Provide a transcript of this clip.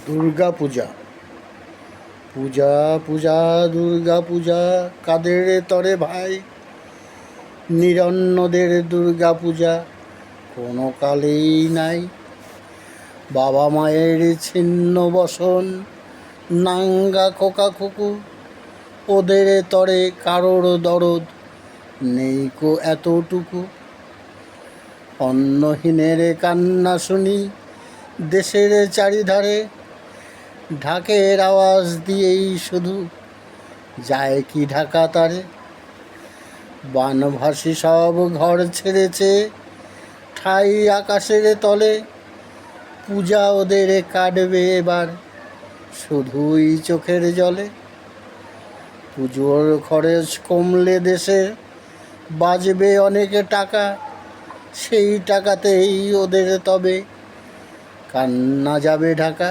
দুর্গা পূজা। পূজা পূজা দুর্গা পূজা কাদের তরে ভাই, নিরন্নদের দুর্গা পূজা কোনো কালেই নাই। বাবা মায়ের ছিন্ন বসন, নাঙ্গা খোকা খুকু, ওদের তরে কারোর দরদ নেই কো এতটুকু। অন্নহীনের কান্না শুনি দেশের চারিধারে, ঢাকের আওয়াজ দিয়েই শুধু যায় কি ঢাকা তারে। বানভাসী সব ঘর ছেড়েছে ঠাই আকাশের তলে, পূজা ওদের কাটবে এবার শুধুই চোখের জলে। পুজোর খরচ কমলে দেশের বাজবে অনেক টাকা, সেই টাকাতেই ওদের তবে কান্না যাবে ঢাকা।